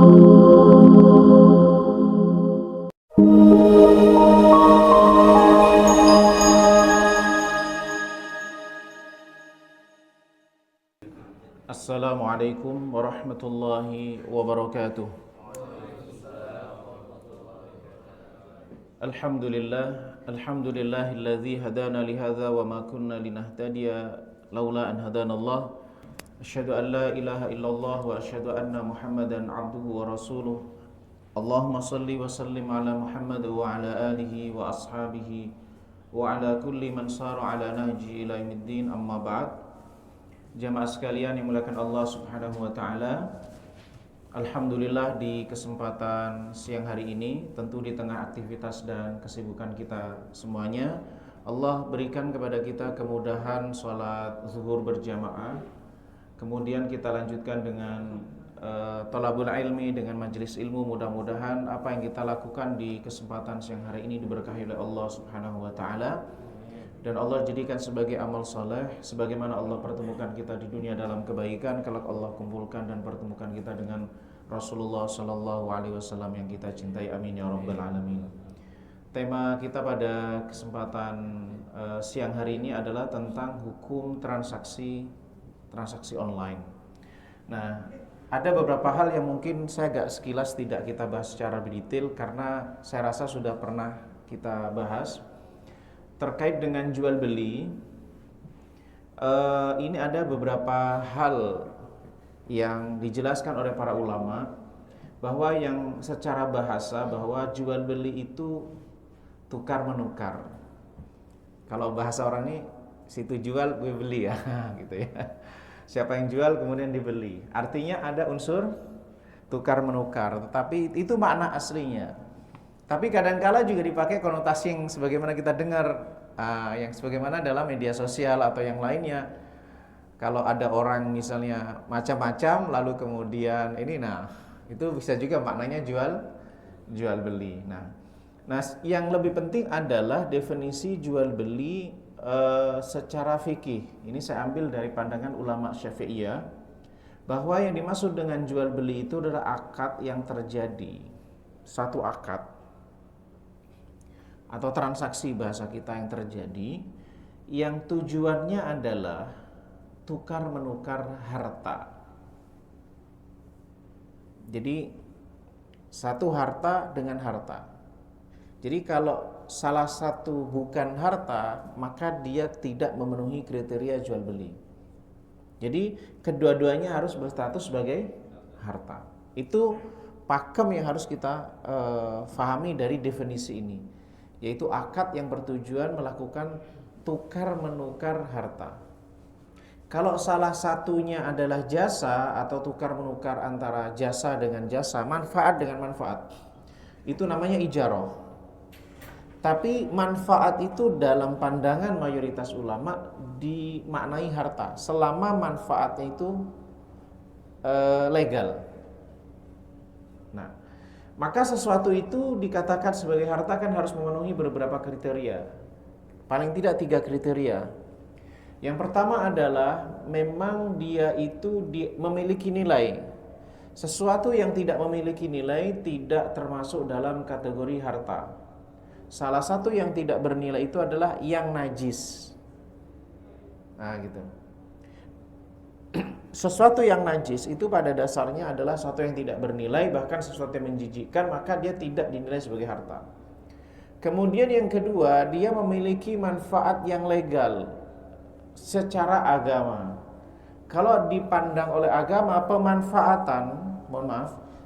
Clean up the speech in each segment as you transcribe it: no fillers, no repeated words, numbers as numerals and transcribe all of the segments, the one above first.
Assalamualaikum warahmatullahi wabarakatuh. Alhamdulillahilladzi hadana lihadza wa ma kunna linahtadiya laula an hadanallah. Asyhadu an la ilaha illallah wa asyhadu anna Muhammadan abduhu wa rasuluh. Allahumma salli wa sallim ala Muhammad wa ala alihi wa ashabihi wa ala kulli man sara ala nahji ila yaumiddin, amma ba'd. Jamaah sekalian yang dimuliakan Allah Subhanahu wa taala. Alhamdulillah di kesempatan siang hari ini, tentu di tengah aktivitas dan kesibukan kita semuanya, Allah berikan kepada kita kemudahan sholat zuhur berjamaah. Kemudian kita lanjutkan dengan thalabul ilmi, dengan majelis ilmu. Mudah-mudahan apa yang kita lakukan di kesempatan siang hari ini diberkahi oleh Allah Subhanahu wa taala, dan Allah jadikan sebagai amal soleh, sebagaimana Allah pertemukan kita di dunia dalam kebaikan, kelak Allah kumpulkan dan pertemukan kita dengan Rasulullah Sallallahu Alaihi Wasallam yang kita cintai. Amin ya rabbal alamin. Tema kita pada kesempatan siang hari ini adalah tentang hukum transaksi online. Nah, ada beberapa hal yang mungkin saya agak sekilas tidak kita bahas secara detail, karena saya rasa sudah pernah kita bahas. Terkait dengan jual beli, ini ada beberapa hal yang dijelaskan oleh para ulama, bahwa yang secara bahasa bahwa jual beli itu tukar menukar. Kalau bahasa orang ini, situ jual gue beli ya, gitu ya. Siapa yang jual kemudian dibeli. Artinya ada unsur tukar menukar, tetapi itu makna aslinya. Tapi kadangkala juga dipakai konotasi yang sebagaimana kita dengar, yang sebagaimana dalam media sosial atau yang lainnya. Kalau ada orang misalnya macam-macam, lalu kemudian itu bisa juga maknanya jual beli. Nah, yang lebih penting adalah definisi jual beli secara fikih. Ini saya ambil dari pandangan ulama Syafi'iyah, bahwa yang dimaksud dengan jual beli itu adalah akad yang terjadi, satu akad atau transaksi bahasa kita yang terjadi, yang tujuannya adalah tukar menukar harta. Jadi satu harta dengan harta. Jadi kalau salah satu bukan harta, maka dia tidak memenuhi kriteria jual beli. Jadi kedua-duanya harus berstatus sebagai harta. Itu pakem yang harus kita fahami dari definisi ini, yaitu akad yang bertujuan melakukan tukar menukar harta. Kalau salah satunya adalah jasa atau tukar menukar antara jasa dengan jasa, manfaat dengan manfaat, itu namanya ijarah. Tapi manfaat itu dalam pandangan mayoritas ulama dimaknai harta, selama manfaatnya itu legal. Nah, maka sesuatu itu dikatakan sebagai harta kan harus memenuhi beberapa kriteria. Paling tidak 3 kriteria. Yang pertama adalah memang dia itu memiliki nilai. Sesuatu yang tidak memiliki nilai tidak termasuk dalam kategori harta. Salah satu yang tidak bernilai itu adalah yang najis. Nah, gitu. Sesuatu yang najis itu pada dasarnya adalah sesuatu yang tidak bernilai, bahkan sesuatu yang menjijikkan, maka dia tidak dinilai sebagai harta. Kemudian yang kedua, dia memiliki manfaat yang legal secara agama. Kalau dipandang oleh agama, pemanfaatan,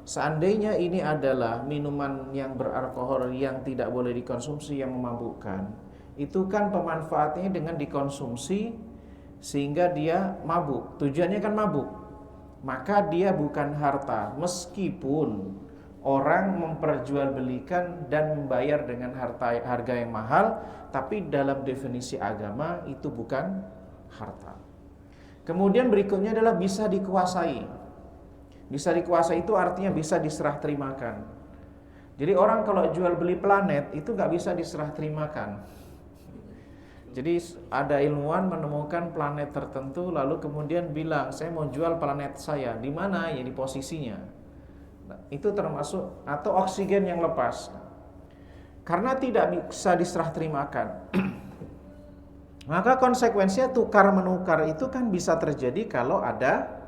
seandainya ini adalah minuman yang beralkohol yang tidak boleh dikonsumsi, yang memabukkan, itu kan pemanfaatnya dengan dikonsumsi sehingga dia mabuk, tujuannya kan mabuk, maka dia bukan harta, meskipun orang memperjualbelikan dan membayar dengan harga yang mahal, tapi dalam definisi agama itu bukan harta. Kemudian berikutnya adalah bisa dikuasai. Bisa dikuasai itu artinya bisa diserah terimakan. Jadi orang kalau jual beli planet itu nggak bisa diserah terimakan. Jadi ada ilmuwan menemukan planet tertentu, lalu kemudian bilang, saya mau jual planet saya. Di mana? Ya di posisinya. Nah, itu termasuk, atau oksigen yang lepas. Karena tidak bisa diserah terimakan. Maka konsekuensinya tukar menukar itu kan bisa terjadi kalau ada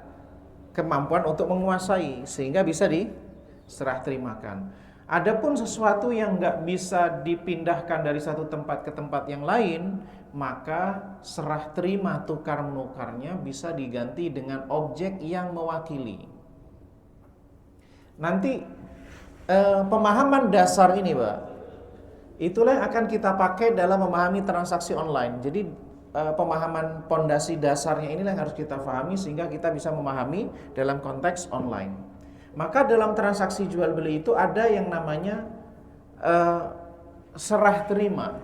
kemampuan untuk menguasai sehingga bisa diserah terimakan. Adapun sesuatu yang nggak bisa dipindahkan dari satu tempat ke tempat yang lain, maka serah terima tukar menukarnya bisa diganti dengan objek yang mewakili. Nanti pemahaman dasar ini, Pak, itulah yang akan kita pakai dalam memahami transaksi online. Jadi pemahaman pondasi dasarnya inilah yang harus kita pahami sehingga kita bisa memahami dalam konteks online. Maka dalam transaksi jual beli itu ada yang namanya serah terima.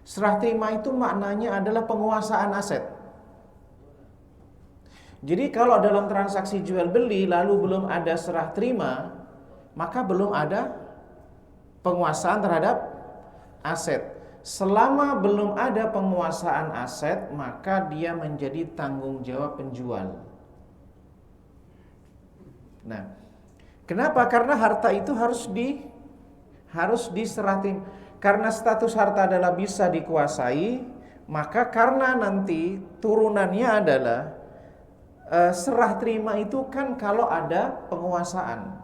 Serah terima itu maknanya adalah penguasaan aset. Jadi kalau dalam transaksi jual beli lalu belum ada serah terima, maka belum ada penguasaan terhadap aset. Selama belum ada penguasaan aset, maka dia menjadi tanggung jawab penjual. Nah, kenapa? Karena harta itu harus diserah terima. Karena status harta adalah bisa dikuasai, maka karena nanti turunannya adalah serah terima itu kan kalau ada penguasaan.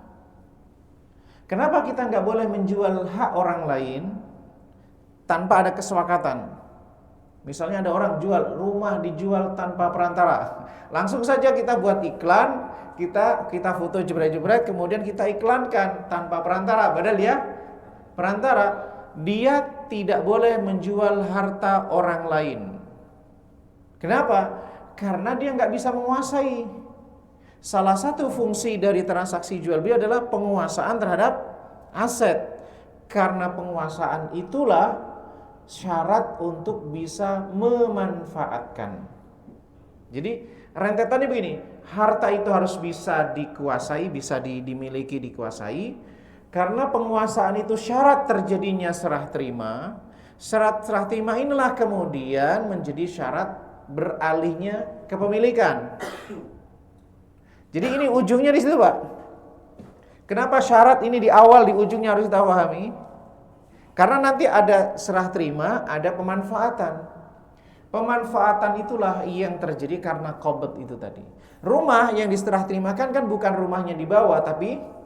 Kenapa kita nggak boleh menjual hak orang lain tanpa ada kesepakatan? Misalnya ada orang jual rumah, dijual tanpa perantara. Langsung saja kita buat iklan, kita foto jebret-jebret, kemudian kita iklankan tanpa perantara. Padahal dia perantara. Dia tidak boleh menjual harta orang lain. Kenapa? Karena dia nggak bisa menguasai. Salah satu fungsi dari transaksi jual beli adalah penguasaan terhadap aset. Karena penguasaan itulah syarat untuk bisa memanfaatkan. Jadi rentetannya begini, harta itu harus bisa dikuasai, bisa dimiliki, dikuasai. Karena penguasaan itu syarat terjadinya serah terima. Syarat serah terima inilah kemudian menjadi syarat beralihnya kepemilikan. Jadi ini ujungnya di situ, Pak. Kenapa syarat ini di awal, di ujungnya harus kita pahami? Karena nanti ada serah terima, ada pemanfaatan. Pemanfaatan itulah yang terjadi karena qabd itu tadi. Rumah yang diserah terimakan kan bukan rumahnya di bawah, tapi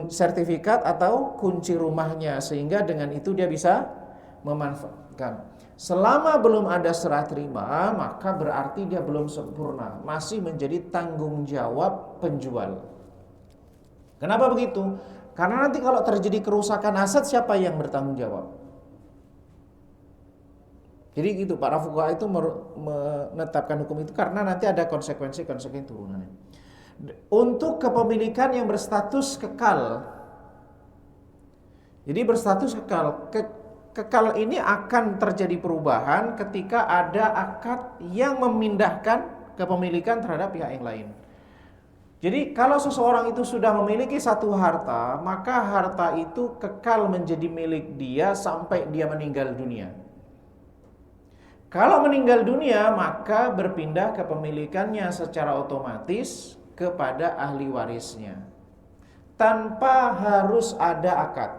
sertifikat atau kunci rumahnya, sehingga dengan itu dia bisa memanfaatkan. Selama belum ada serah terima, maka berarti dia belum sempurna, masih menjadi tanggung jawab penjual. Kenapa begitu? Karena nanti kalau terjadi kerusakan aset, siapa yang bertanggung jawab? Jadi gitu, para fuqaha itu menetapkan hukum itu karena nanti ada konsekuensi turunannya. Untuk kepemilikan yang berstatus kekal. Jadi berstatus kekal. Kekal ini akan terjadi perubahan ketika ada akad yang memindahkan kepemilikan terhadap pihak yang lain. Jadi kalau seseorang itu sudah memiliki satu harta, maka harta itu kekal menjadi milik dia sampai dia meninggal dunia. Kalau meninggal dunia, maka berpindah kepemilikannya secara otomatis kepada ahli warisnya tanpa harus ada akad.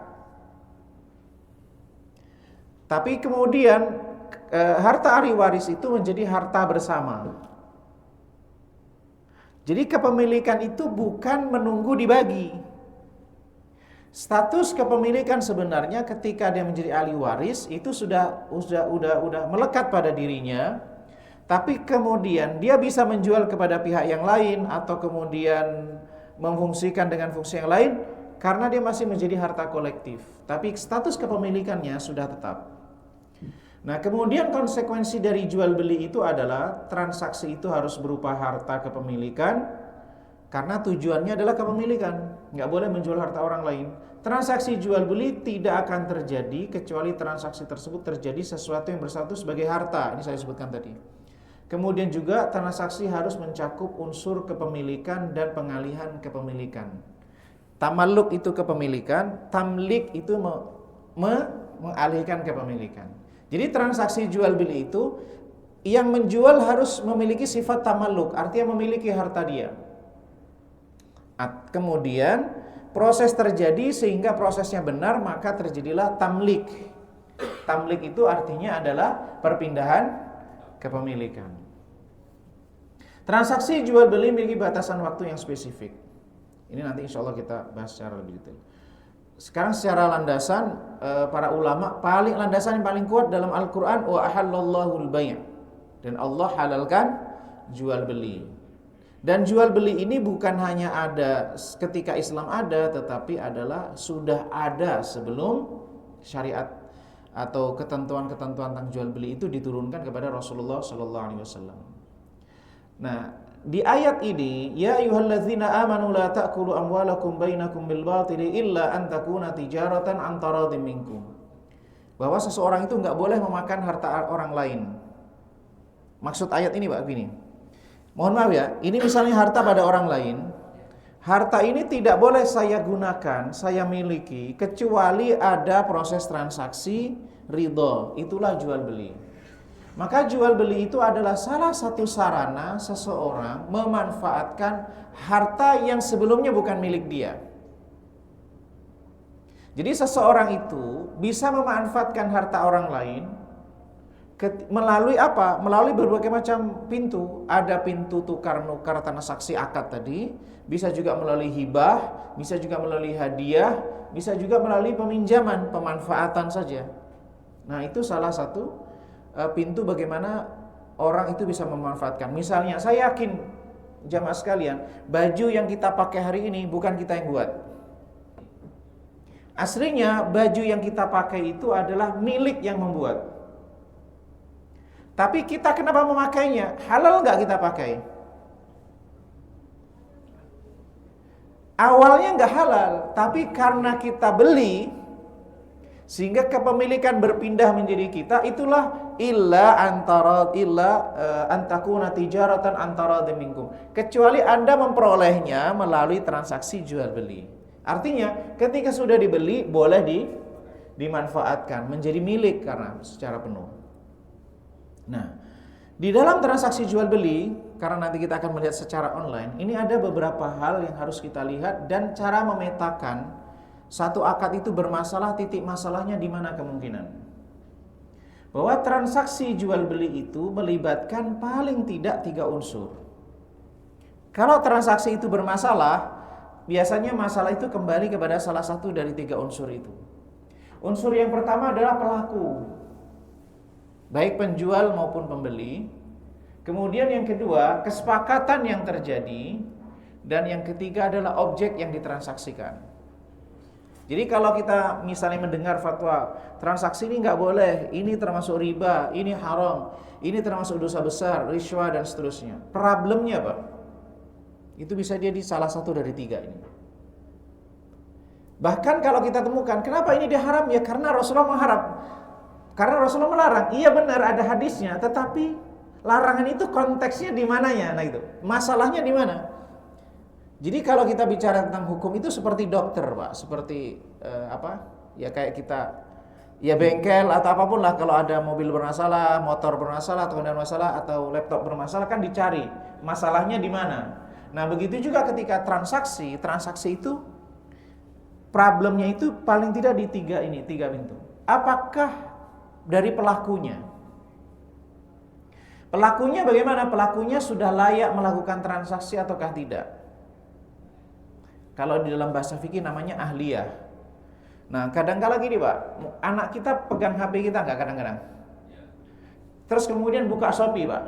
Tapi kemudian harta ahli waris itu menjadi harta bersama. Jadi kepemilikan itu bukan menunggu dibagi. Status kepemilikan sebenarnya ketika dia menjadi ahli waris itu sudah melekat pada dirinya. Tapi kemudian dia bisa menjual kepada pihak yang lain atau kemudian memfungsikan dengan fungsi yang lain karena dia masih menjadi harta kolektif. Tapi status kepemilikannya sudah tetap. Nah, kemudian konsekuensi dari jual beli itu adalah transaksi itu harus berupa harta kepemilikan karena tujuannya adalah kepemilikan. Nggak boleh menjual harta orang lain. Transaksi jual beli tidak akan terjadi kecuali transaksi tersebut terjadi sesuatu yang bersatu sebagai harta. Ini saya sebutkan tadi. Kemudian juga transaksi harus mencakup unsur kepemilikan dan pengalihan kepemilikan. Tamalluk itu kepemilikan, tamlik itu mengalihkan kepemilikan. Jadi transaksi jual beli itu yang menjual harus memiliki sifat tamalluk, artinya memiliki harta dia. Kemudian proses terjadi sehingga prosesnya benar, maka terjadilah tamlik. Tamlik itu artinya adalah perpindahan kepemilikan. Transaksi jual beli memiliki batasan waktu yang spesifik. Ini nanti insya Allah kita bahas secara lebih detail. Sekarang secara landasan para ulama, landasan yang paling kuat dalam Al-Quran, wa ahallallahu al-bay', dan Allah halalkan jual beli. Dan jual beli ini bukan hanya ada ketika Islam ada, tetapi adalah sudah ada sebelum syariat atau ketentuan-ketentuan tentang jual beli itu diturunkan kepada Rasulullah SAW. Nah, di ayat ini, ya ayyuhalladzina amanu la ta'kulu amwalakum bainakum bil batili illa an takuna tijaratan an taradhim minkum. Bahwa seseorang itu enggak boleh memakan harta orang lain. Maksud ayat ini Pak begini. Mohon maaf ya, ini misalnya harta pada orang lain. Harta ini tidak boleh saya gunakan, saya miliki kecuali ada proses transaksi ridho. Itulah jual beli. Maka jual beli itu adalah salah satu sarana seseorang memanfaatkan harta yang sebelumnya bukan milik dia. Jadi seseorang itu bisa memanfaatkan harta orang lain melalui apa? Melalui berbagai macam pintu. Ada pintu tukar-nukar transaksi akad tadi, bisa juga melalui hibah, bisa juga melalui hadiah, bisa juga melalui peminjaman, pemanfaatan saja. Nah, itu salah satu pintu bagaimana orang itu bisa memanfaatkan. Misalnya, saya yakin jamaah sekalian, baju yang kita pakai hari ini bukan kita yang buat. Aslinya baju yang kita pakai itu adalah milik yang membuat. Tapi kita kenapa memakainya? Halal nggak kita pakai? Awalnya nggak halal, tapi karena kita beli, sehingga kepemilikan berpindah menjadi kita, itulah antakuna tijaratan antara minkum. Kecuali Anda memperolehnya melalui transaksi jual beli. Artinya, ketika sudah dibeli, boleh dimanfaatkan, menjadi milik karena secara penuh. Nah, di dalam transaksi jual beli, karena nanti kita akan melihat secara online, ini ada beberapa hal yang harus kita lihat dan cara memetakan satu akad itu bermasalah, titik masalahnya di mana kemungkinan. Bahwa transaksi jual beli itu melibatkan paling tidak 3 unsur. Kalau transaksi itu bermasalah, biasanya masalah itu kembali kepada salah satu dari 3 unsur itu. Unsur yang pertama adalah pelaku, baik penjual maupun pembeli. Kemudian yang kedua, kesepakatan yang terjadi. Dan yang ketiga adalah objek yang ditransaksikan. Jadi kalau kita misalnya mendengar fatwa transaksi ini nggak boleh, ini termasuk riba, ini haram, ini termasuk dosa besar, riswa dan seterusnya. Problemnya Pak, itu bisa jadi salah satu dari 3 ini. Bahkan kalau kita temukan, kenapa ini diharam? Ya karena Rasulullah mengharap. Karena Rasulullah melarang. Iya benar ada hadisnya, tetapi larangan itu konteksnya di mananya? Nah itu, masalahnya di mana? Jadi kalau kita bicara tentang hukum itu seperti dokter, Pak, seperti ya kayak kita ya bengkel atau apapun lah, kalau ada mobil bermasalah, motor bermasalah, atau kendaraan bermasalah atau laptop bermasalah kan dicari masalahnya di mana. Nah, begitu juga ketika transaksi itu problemnya itu paling tidak di 3 pintu. Apakah dari pelakunya? Pelakunya bagaimana? Pelakunya sudah layak melakukan transaksi ataukah tidak? Kalau di dalam bahasa fikih namanya ahliyah. Nah, kadang-kala gini Pak, anak kita pegang HP kita nggak kadang-kadang? Terus kemudian buka Shopee Pak.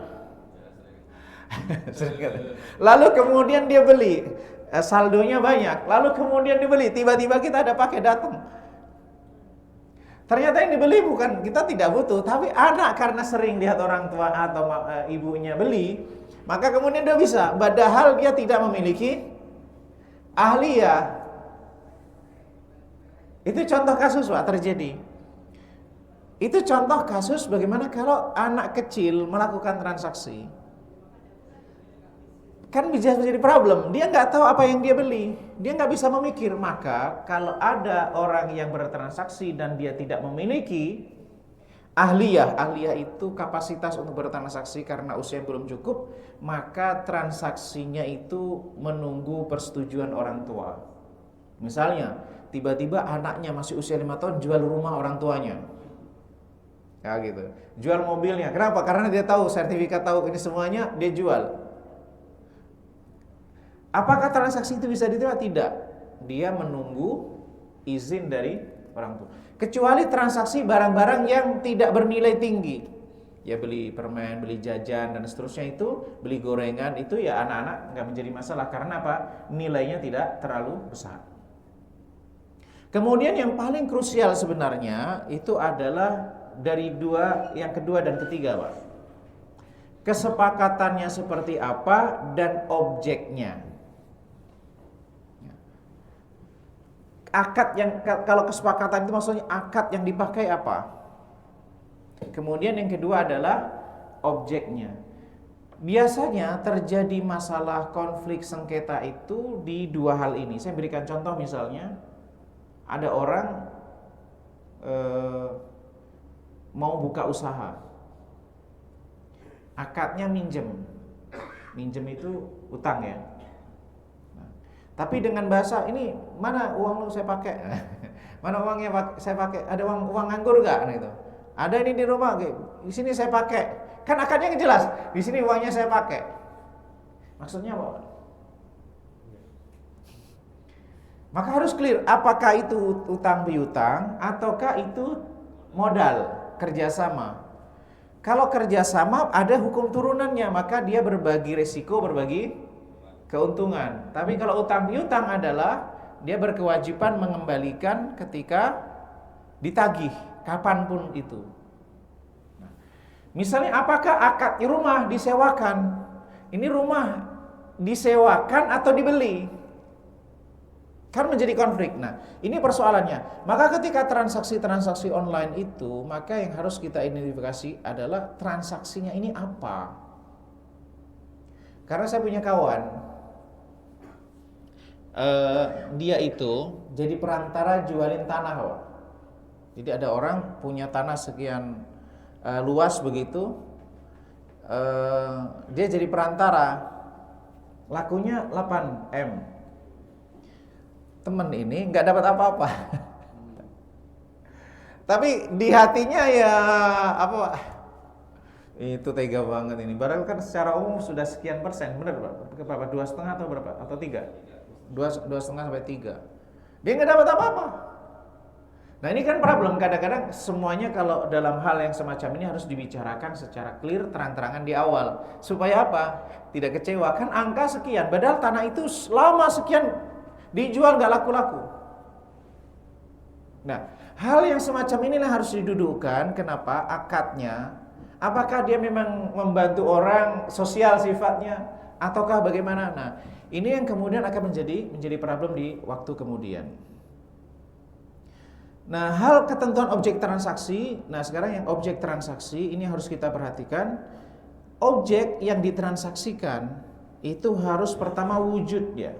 Lalu kemudian dia beli, saldonya banyak. Lalu kemudian dibeli, tiba-tiba kita ada pakai datang. Ternyata yang dibeli bukan kita tidak butuh, tapi anak karena sering lihat orang tua atau ibunya beli, maka kemudian dia bisa, padahal dia tidak memiliki ahliyah. Itu contoh kasus Pak terjadi. Itu contoh kasus bagaimana kalau anak kecil melakukan transaksi. Kan bisa menjadi problem. Dia nggak tahu apa yang dia beli. Dia nggak bisa memikir. Maka kalau ada orang yang bertransaksi dan dia tidak memiliki Ahliyah itu kapasitas untuk bertransaksi karena usia belum cukup, maka transaksinya itu menunggu persetujuan orang tua. Misalnya, tiba-tiba anaknya masih usia 5 tahun jual rumah orang tuanya. Ya gitu. Jual mobilnya. Kenapa? Karena dia tahu, sertifikat tahu ini semuanya dia jual. Apakah transaksi itu bisa diterima? Tidak. Dia menunggu izin dari orang tua. Kecuali transaksi barang-barang yang tidak bernilai tinggi. Ya beli permen, beli jajan dan seterusnya itu, beli gorengan itu ya anak-anak nggak menjadi masalah karena apa? Nilainya tidak terlalu besar. Kemudian yang paling krusial sebenarnya itu adalah dari yang kedua dan ketiga, Pak. Kesepakatannya seperti apa dan objeknya. Akad yang, kalau kesepakatan itu maksudnya akad yang dipakai apa? Kemudian yang kedua adalah objeknya. Biasanya terjadi masalah konflik sengketa itu di dua hal ini. Saya berikan contoh misalnya, ada orang mau buka usaha, akadnya minjem itu utang ya. Tapi dengan bahasa ini, mana uang lu saya pakai? Mana uangnya saya pakai? Ada uang nganggur enggak gitu. Ada ini di rumah, di sini saya pakai. Kan akadnya jelas, di sini uangnya saya pakai. Maksudnya apa? Maka harus clear, apakah itu utang piutang ataukah itu modal kerjasama. Kalau kerjasama ada hukum turunannya, maka dia berbagi resiko, berbagi keuntungan. Tapi kalau utang piutang adalah dia berkewajiban mengembalikan ketika ditagih, kapanpun itu. Nah, misalnya apakah akad rumah disewakan? Ini rumah disewakan atau dibeli? Kan menjadi konflik. Nah, ini persoalannya. Maka ketika transaksi online itu, maka yang harus kita identifikasi adalah transaksinya ini apa. Karena saya punya kawan, dia itu jadi perantara jualin tanah, Pak. Jadi ada orang punya tanah sekian luas begitu, dia jadi perantara, lakunya 8M. Temen ini nggak dapat apa-apa, tapi di hatinya ya apa? Itu tega banget ini. Padahal kan secara umum sudah sekian persen, benar Pak? Berapa? 2,5 atau berapa? Atau 3? 2,5 sampai 3. Dia nggak dapat apa-apa. Nah ini kan problem, kadang-kadang semuanya kalau dalam hal yang semacam ini harus dibicarakan secara clear, terang-terangan di awal. Supaya apa? Tidak kecewa, kan angka sekian, padahal tanah itu lama sekian dijual nggak laku-laku. Nah hal yang semacam inilah harus didudukkan. Kenapa? Akadnya, apakah dia memang membantu orang, sosial sifatnya, ataukah bagaimana? Nah ini yang kemudian akan menjadi problem di waktu kemudian. Nah, hal ketentuan objek transaksi. Nah, sekarang yang objek transaksi ini harus kita perhatikan. Objek yang ditransaksikan itu harus pertama wujud ya.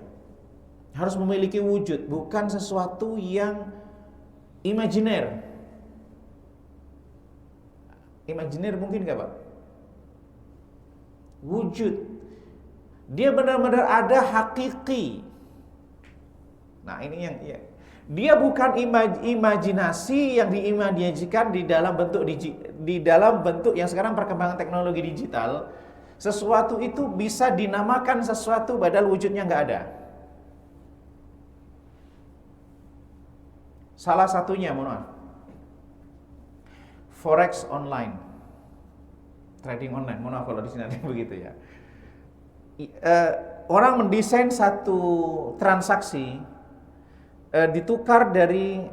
Harus memiliki wujud, bukan sesuatu yang imajiner. Imajiner mungkin enggak, Pak? Wujud. Dia benar-benar ada hakiki. Nah ini yang ya. Dia bukan imajinasi yang diimajinasikan di dalam bentuk yang sekarang perkembangan teknologi digital. Sesuatu itu bisa dinamakan sesuatu padahal wujudnya nggak ada. Salah satunya, mohon maaf, forex online, trading online. Mohon maaf kalau di sini ada begitu ya. Orang mendesain satu transaksi, ditukar dari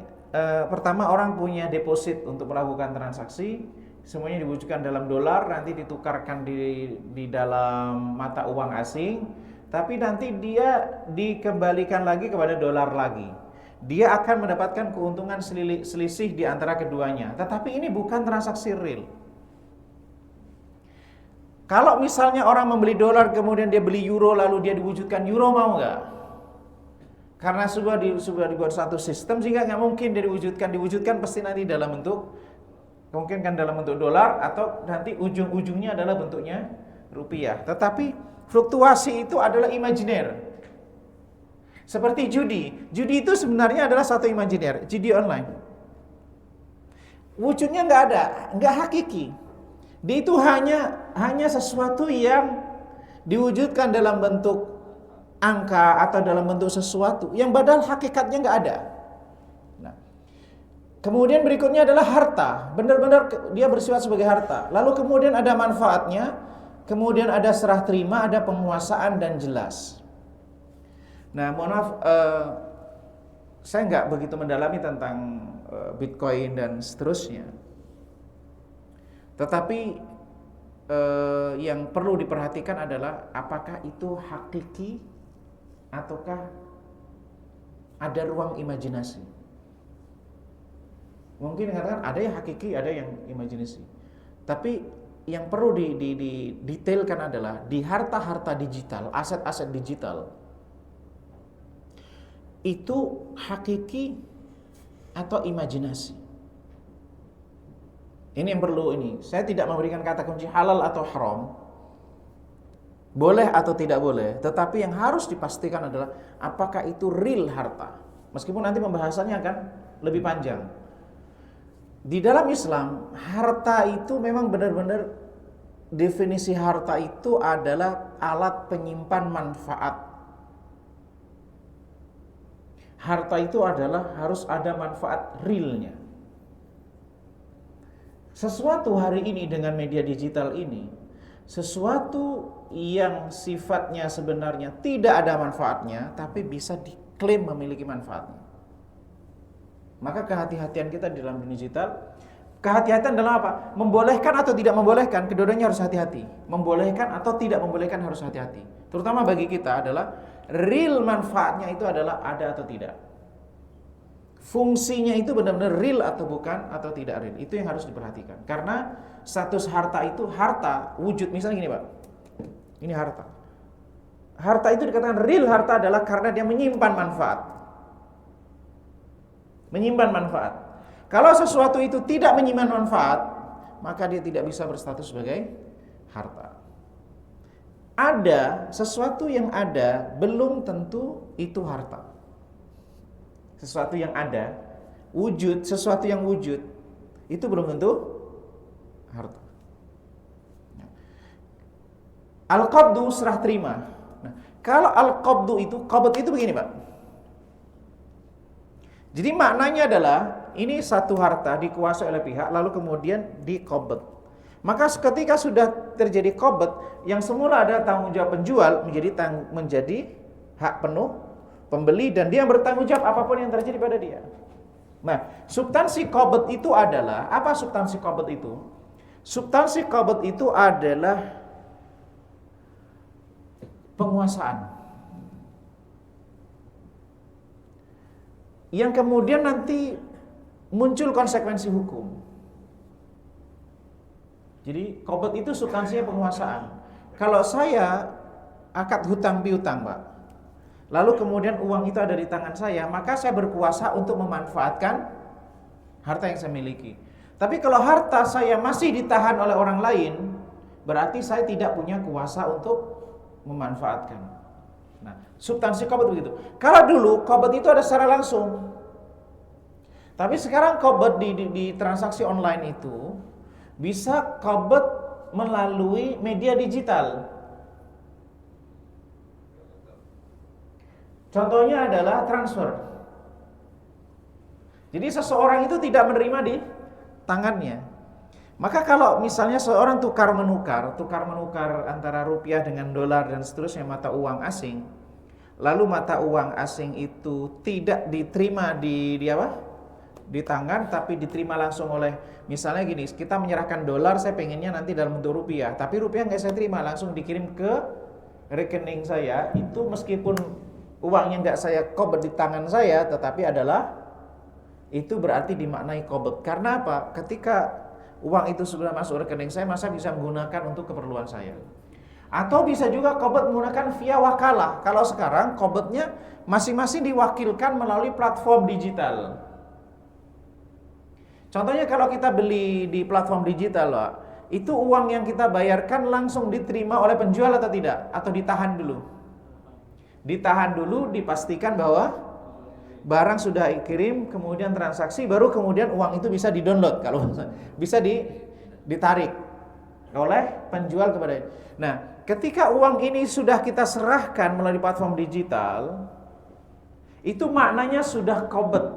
pertama orang punya deposit untuk melakukan transaksi, semuanya diwujudkan dalam dolar, nanti ditukarkan di dalam mata uang asing, tapi nanti dia dikembalikan lagi kepada dolar lagi. Dia akan mendapatkan keuntungan selisih di antara keduanya, tetapi ini bukan transaksi real. Kalau misalnya orang membeli dolar kemudian dia beli euro lalu dia diwujudkan euro, mau nggak? Karena sudah dibuat satu sistem sehingga nggak mungkin dia diwujudkan pasti nanti dalam bentuk Kemungkinan kan dalam bentuk dolar atau nanti ujung-ujungnya adalah bentuknya rupiah. Tetapi fluktuasi itu adalah imajiner. Seperti judi. Judi itu sebenarnya adalah satu imajiner, judi online. Wujudnya nggak ada, nggak hakiki. Dia itu hanya sesuatu yang diwujudkan dalam bentuk angka atau dalam bentuk sesuatu yang padahal hakikatnya nggak ada. Nah, kemudian berikutnya adalah harta. Benar-benar dia bersifat sebagai harta. Lalu kemudian ada manfaatnya, kemudian ada serah terima, ada penguasaan dan jelas. Nah, mohon maaf, saya nggak begitu mendalami tentang Bitcoin dan seterusnya. Tetapi yang perlu diperhatikan adalah apakah itu hakiki ataukah ada ruang imajinasi. Mungkin katakan ada yang hakiki, ada yang imajinasi. Tapi yang perlu didetailkan adalah di harta-harta digital, aset-aset digital, itu hakiki atau imajinasi. Ini yang perlu ini. Saya tidak memberikan kata kunci halal atau haram, boleh atau tidak boleh, tetapi yang harus dipastikan adalah apakah itu real harta. Meskipun nanti pembahasannya akan lebih panjang. Di dalam Islam, harta itu memang benar-benar definisi harta itu adalah alat penyimpan manfaat. Harta itu adalah harus ada manfaat realnya. Sesuatu hari ini dengan media digital ini, sesuatu yang sifatnya sebenarnya tidak ada manfaatnya, tapi bisa diklaim memiliki manfaatnya. Maka kehati-hatian kita di dalam dunia digital, kehati-hatian dalam apa? Membolehkan atau tidak membolehkan, keduanya harus hati-hati. Membolehkan atau tidak membolehkan harus hati-hati. Terutama bagi kita adalah real manfaatnya itu adalah ada atau tidak. Fungsinya itu benar-benar real atau bukan atau tidak real. Itu yang harus diperhatikan. Karena status harta itu harta wujud. Misalnya gini Pak, ini harta. Harta itu dikatakan real harta adalah karena dia menyimpan manfaat. Menyimpan manfaat. Kalau sesuatu itu tidak menyimpan manfaat, maka dia tidak bisa berstatus sebagai harta. Ada sesuatu yang ada belum tentu itu harta. Sesuatu yang ada, wujud, sesuatu yang wujud, itu belum tentu harta. Al-qabdu serah terima. Nah, kalau al-qabdu itu, qabd itu begini Pak. Jadi maknanya adalah, ini satu harta dikuasai oleh pihak, lalu kemudian di-qabd. Maka ketika sudah terjadi qabd, yang semula ada tanggung jawab penjual, menjadi hak penuh pembeli, dan dia bertanggung jawab apapun yang terjadi pada dia. Nah, substansi qabd itu adalah apa? Substansi qabd itu, substansi qabd itu adalah penguasaan yang kemudian nanti muncul konsekuensi hukum. Jadi qabd itu substansinya penguasaan. Kalau saya akad hutang piutang Pak, lalu kemudian uang itu ada di tangan saya, maka saya berkuasa untuk memanfaatkan harta yang saya miliki. Tapi kalau harta saya masih ditahan oleh orang lain, berarti saya tidak punya kuasa untuk memanfaatkan. Nah, substansi qabd begitu. Kalau dulu qabd itu ada secara langsung. Tapi sekarang qabd di transaksi online itu bisa qabd melalui media digital. Contohnya adalah transfer. Jadi seseorang itu tidak menerima di tangannya. Maka kalau misalnya seorang tukar menukar antara rupiah dengan dolar dan seterusnya mata uang asing, lalu mata uang asing itu tidak diterima di tangan, tapi diterima langsung oleh, misalnya gini, kita menyerahkan dolar, saya pengennya nanti dalam bentuk rupiah, tapi rupiah nggak saya terima, langsung dikirim ke rekening saya, itu meskipun uangnya nggak saya qabd di tangan saya, tetapi itu berarti dimaknai qabd. Karena apa? Ketika uang itu sudah masuk rekening saya, masa bisa menggunakan untuk keperluan saya. Atau bisa juga qabd menggunakan via wakalah. Kalau sekarang qabdnya masing-masing diwakilkan melalui platform digital. Contohnya kalau kita beli di platform digital, Pak, itu uang yang kita bayarkan langsung diterima oleh penjual atau tidak? Atau ditahan dulu? Ditahan dulu, dipastikan bahwa barang sudah dikirim, kemudian transaksi, baru kemudian uang itu bisa di-download, kalau bisa ditarik oleh penjual kepada. Nah, ketika uang ini sudah kita serahkan melalui platform digital, itu maknanya sudah qabad.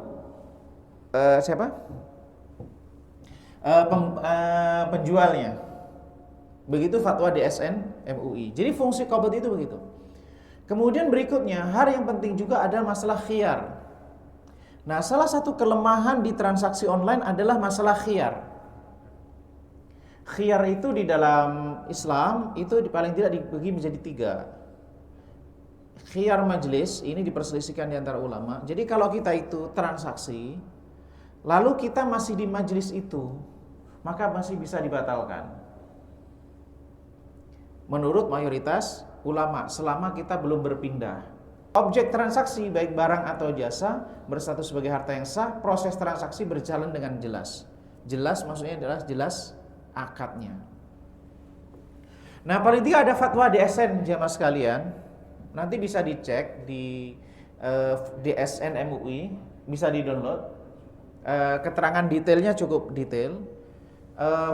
Penjualnya. Begitu fatwa DSN MUI. Jadi fungsi qabad itu begitu. Kemudian berikutnya, hal yang penting juga ada masalah khiyar. Nah, salah satu kelemahan di transaksi online adalah masalah khiyar. Khiyar itu di dalam Islam itu paling tidak dibagi menjadi 3. Khiyar majlis ini diperselisihkan di antara ulama. Jadi kalau kita itu transaksi, lalu kita masih di majlis itu, maka masih bisa dibatalkan. Menurut mayoritas ulama, selama kita belum berpindah. Objek transaksi baik barang atau jasa berstatus sebagai harta yang sah, proses transaksi berjalan dengan jelas. Jelas maksudnya adalah jelas akadnya. Nah, paling tidak ada fatwa DSN jamaah sekalian. Nanti bisa dicek di DSN MUI, bisa di-download. Keterangan detailnya cukup detail.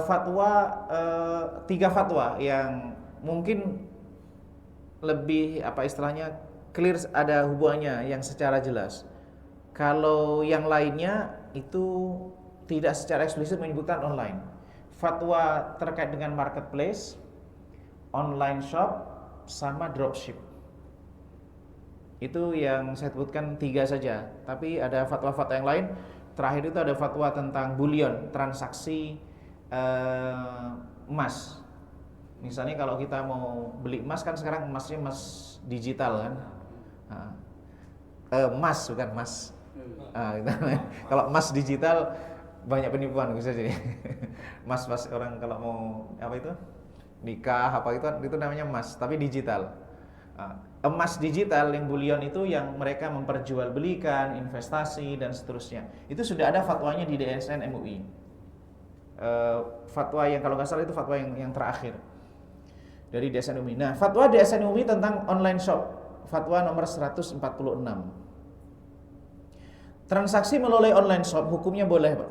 Fatwa 3 fatwa yang mungkin lebih clear, ada hubungannya yang secara jelas. Kalau yang lainnya itu tidak secara eksplisit menyebutkan online. Fatwa terkait dengan marketplace, online shop, sama dropship. Itu yang saya sebutkan 3 saja. Tapi ada fatwa-fatwa yang lain. Terakhir itu ada fatwa tentang bullion, transaksi emas. Misalnya kalau kita mau beli emas, kan sekarang emasnya emas digital kan. Emas bukan emas. Kalau emas digital banyak penipuan bisa jadi. Emas orang kalau mau nikah itu namanya emas, tapi digital. Emas digital yang bullion itu yang mereka memperjualbelikan, investasi dan seterusnya. Itu sudah ada fatwanya di DSN MUI. Fatwa yang kalau nggak salah itu fatwa yang terakhir dari DSN MUI. Nah, fatwa DSN MUI tentang online shop, fatwa nomor 146. Transaksi melalui online shop hukumnya boleh, Pak.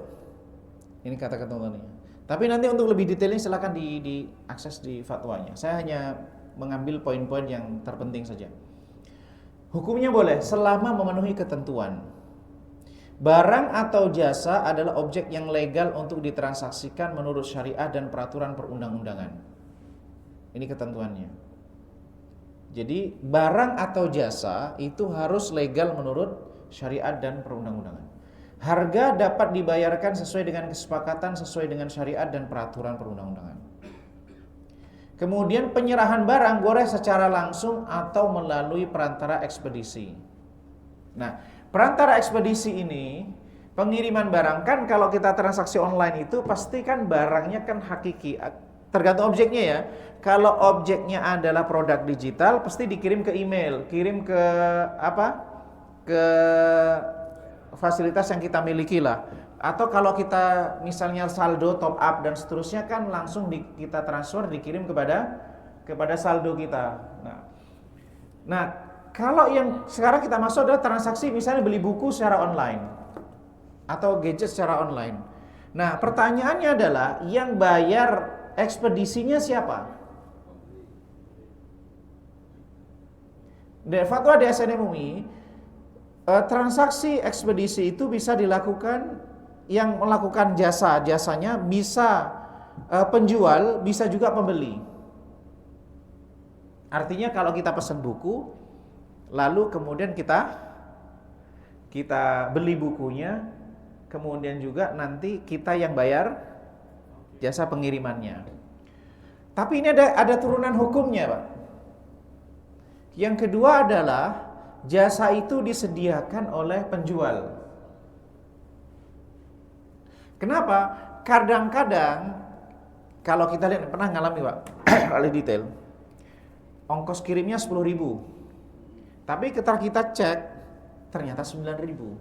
Ini kata ketentuannya. Tapi nanti untuk lebih detailnya silakan diakses di fatwanya. Saya hanya mengambil poin-poin yang terpenting saja. Hukumnya boleh selama memenuhi ketentuan. Barang atau jasa adalah objek yang legal untuk ditransaksikan menurut syariat dan peraturan perundang-undangan. Ini ketentuannya. Jadi barang atau jasa itu harus legal menurut syariat dan perundang-undangan. Harga dapat dibayarkan sesuai dengan kesepakatan, sesuai dengan syariat dan peraturan perundang-undangan. Kemudian penyerahan barang boleh secara langsung atau melalui perantara ekspedisi. Nah, perantara ekspedisi ini, pengiriman barang kan kalau kita transaksi online itu pasti kan barangnya kan hakiki, tergantung objeknya ya. Kalau objeknya adalah produk digital pasti dikirim ke email, kirim ke ke fasilitas yang kita miliki lah. Atau kalau kita misalnya saldo, top up dan seterusnya kan langsung kita transfer, dikirim kepada saldo kita. Nah, kalau yang sekarang kita masuk adalah transaksi misalnya beli buku secara online atau gadget secara online. Nah, pertanyaannya adalah yang bayar ekspedisinya siapa? Dari fatwa DSN MUI, transaksi ekspedisi itu bisa dilakukan, yang melakukan jasanya bisa penjual, bisa juga pembeli. Artinya kalau kita pesan buku, lalu kemudian kita beli bukunya, kemudian juga nanti kita yang bayar jasa pengirimannya. Tapi ini ada turunan hukumnya, Pak. Yang kedua adalah jasa itu disediakan oleh penjual. Kenapa? Kadang-kadang kalau kita lihat, pernah ngalami, Pak, oleh detail, ongkos kirimnya 10.000, tapi ketika kita cek ternyata 9.000.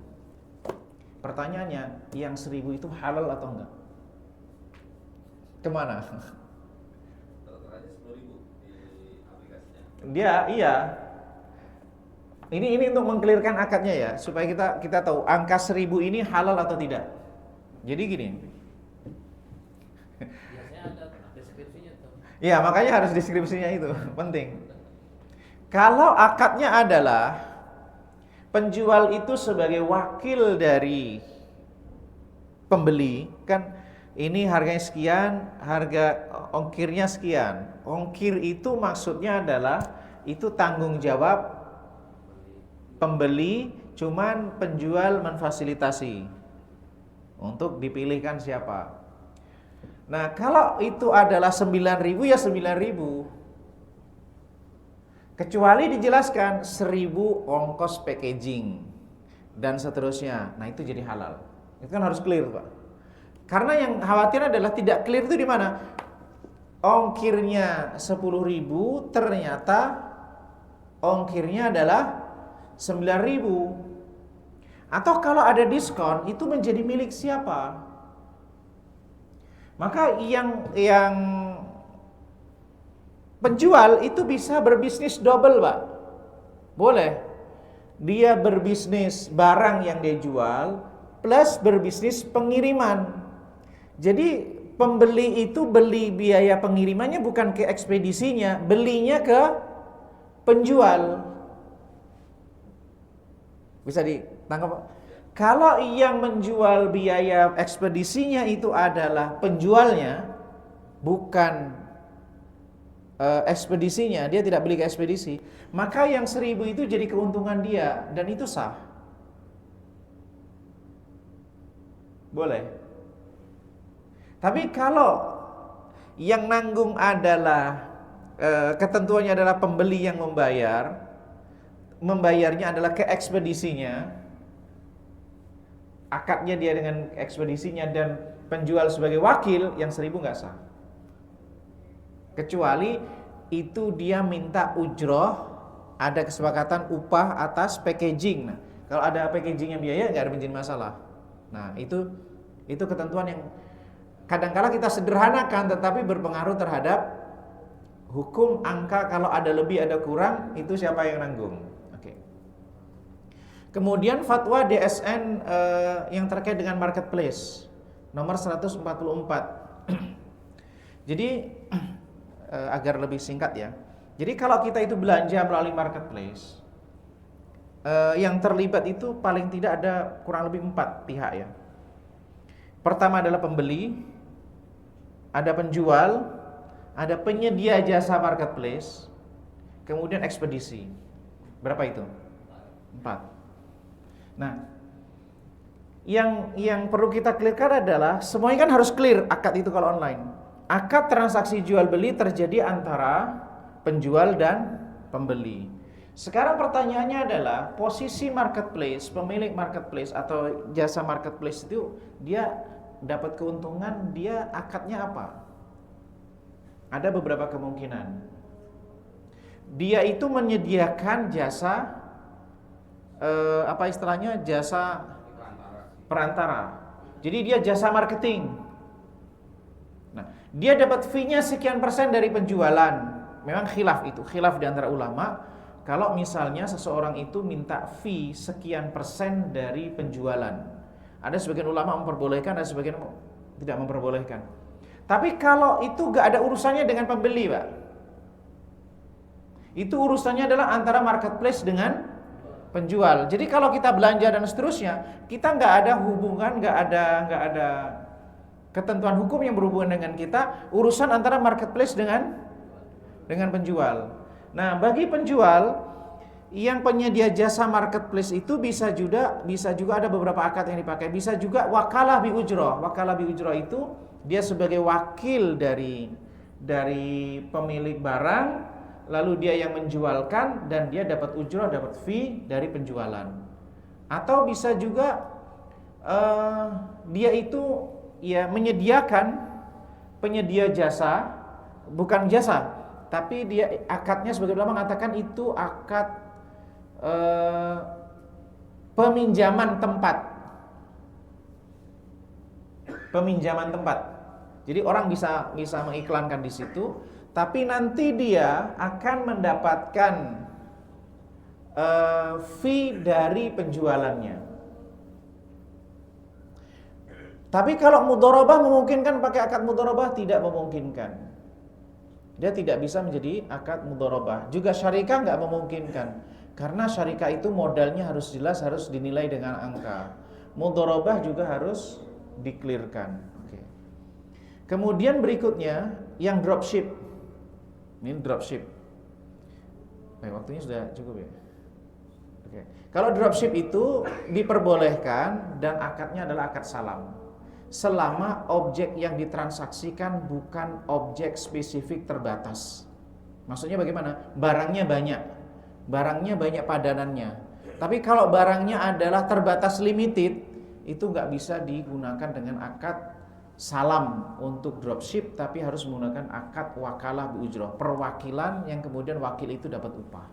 Pertanyaannya, yang 1.000 itu halal atau enggak? Kemana? Dia iya. Ini untuk mengkelirkan akadnya ya, supaya kita tahu angka 1.000 ini halal atau tidak. Jadi gini. Biasanya ada deskripsinya tuh. Ya, makanya harus deskripsinya itu penting. Kalau akadnya adalah penjual itu sebagai wakil dari pembeli, kan ini harganya sekian, harga ongkirnya sekian. Ongkir itu maksudnya adalah itu tanggung jawab pembeli, cuman penjual menfasilitasi untuk dipilihkan siapa. Nah, kalau itu adalah 9.000 ya 9.000. Kecuali dijelaskan 1.000 ongkos packaging dan seterusnya. Nah, itu jadi halal. Itu kan harus clear, Pak. Karena yang khawatir adalah tidak clear itu di mana? Ongkirnya 10.000, ternyata ongkirnya adalah 9.000. Atau kalau ada diskon, itu menjadi milik siapa? Maka yang penjual itu bisa berbisnis double, Pak. Boleh. Dia berbisnis barang yang dia jual plus berbisnis pengiriman. Jadi pembeli itu beli biaya pengirimannya bukan ke ekspedisinya, belinya ke penjual. Bisa ditangkap, Pak? Kalau yang menjual biaya ekspedisinya itu adalah penjualnya, bukan ekspedisinya, dia tidak beli ke ekspedisi, maka yang 1.000 itu jadi keuntungan dia dan itu sah. Boleh. Tapi kalau yang nanggung adalah ketentuannya adalah pembeli yang membayarnya adalah ke ekspedisinya, akadnya dia dengan ekspedisinya dan penjual sebagai wakil, yang 1.000 nggak sah. Kecuali itu dia minta ujroh, ada kesepakatan upah atas packaging. Nah, kalau ada packagingnya biaya nggak ada menjadi masalah. Nah, itu ketentuan yang kadang-kala kita sederhanakan tetapi berpengaruh terhadap hukum angka. Kalau ada lebih ada kurang, itu siapa yang nanggung? Oke. Kemudian fatwa DSN yang terkait dengan marketplace nomor 144. Jadi agar lebih singkat ya. Jadi kalau kita itu belanja melalui marketplace, yang terlibat itu paling tidak ada kurang lebih 4 pihak ya. Pertama adalah pembeli, ada penjual, ada penyedia jasa marketplace, kemudian ekspedisi. Berapa itu? 4. Nah, yang perlu kita clearkan adalah semuanya kan harus clear akad itu kalau online. Akad transaksi jual beli terjadi antara penjual dan pembeli. Sekarang pertanyaannya adalah posisi marketplace, pemilik marketplace atau jasa marketplace itu dia dapat keuntungan, dia akadnya apa? Ada beberapa kemungkinan. Dia itu menyediakan jasa apa istilahnya? Jasa perantara. Jadi dia jasa marketing. Nah, dia dapat fee-nya sekian persen dari penjualan. Memang khilaf itu, khilaf di antara ulama. Kalau misalnya seseorang itu minta fee sekian persen dari penjualan, ada sebagian ulama memperbolehkan, ada sebagian tidak memperbolehkan. Tapi kalau itu gak ada urusannya dengan pembeli, Pak, itu urusannya adalah antara marketplace dengan penjual. Jadi kalau kita belanja dan seterusnya, kita gak ada hubungan, gak ada ketentuan hukum yang berhubungan dengan kita, urusan antara marketplace dengan penjual. Nah, bagi penjual yang penyedia jasa marketplace itu bisa juga ada beberapa akad yang dipakai. Bisa juga wakalah bi ujroh. Wakalah bi ujroh itu dia sebagai wakil dari pemilik barang, lalu dia yang menjualkan dan dia dapat ujroh, dapat fee dari penjualan. Atau bisa juga dia itu ya menyediakan penyedia jasa, bukan jasa, tapi dia akadnya sebagai ulama mengatakan itu akad peminjaman tempat. peminjaman tempat. Jadi orang bisa mengiklankan di situ, tapi nanti dia akan mendapatkan fee dari penjualannya. Tapi kalau mudharabah memungkinkan pakai akad mudharabah? Tidak memungkinkan. Dia tidak bisa menjadi akad mudharabah. Juga syarikah nggak memungkinkan. Karena syarikah itu modalnya harus jelas, harus dinilai dengan angka. Mudharabah juga harus di-clearkan. Oke. Kemudian berikutnya yang dropship. Ini dropship. Waktunya sudah cukup ya. Oke. Kalau dropship itu diperbolehkan dan akadnya adalah akad salam. Selama objek yang ditransaksikan bukan objek spesifik terbatas. Maksudnya bagaimana? Barangnya banyak padanannya. Tapi kalau barangnya adalah terbatas limited, itu nggak bisa digunakan dengan akad salam untuk dropship, tapi harus menggunakan akad wakalah biujrah, perwakilan yang kemudian wakil itu dapat upah.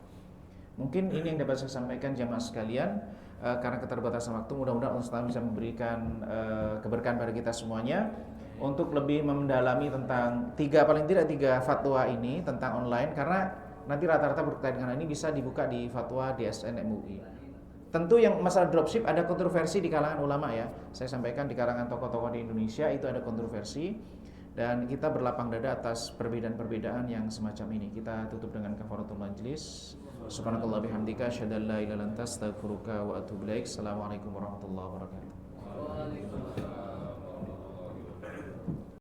Mungkin ini yang dapat saya sampaikan jamaah sekalian. Karena keterbatasan waktu, mudah-mudahan Allah SWT bisa memberikan keberkahan pada kita semuanya. Untuk lebih mendalami tentang paling tidak tiga fatwa ini tentang online, karena nanti rata-rata berkaitan dengan ini bisa dibuka di fatwa DSN MUI. Tentu yang masalah dropship ada kontroversi di kalangan ulama ya. Saya sampaikan di kalangan tokoh-tokoh di Indonesia itu ada kontroversi, dan kita berlapang dada atas perbedaan-perbedaan yang semacam ini. Kita tutup dengan kafaratul majlis. Subhanakallah bihamdika asyhadu an la ilaha illa anta astaghfiruka wa atubu ilaik. Assalamualaikum warahmatullahi wabarakatuh.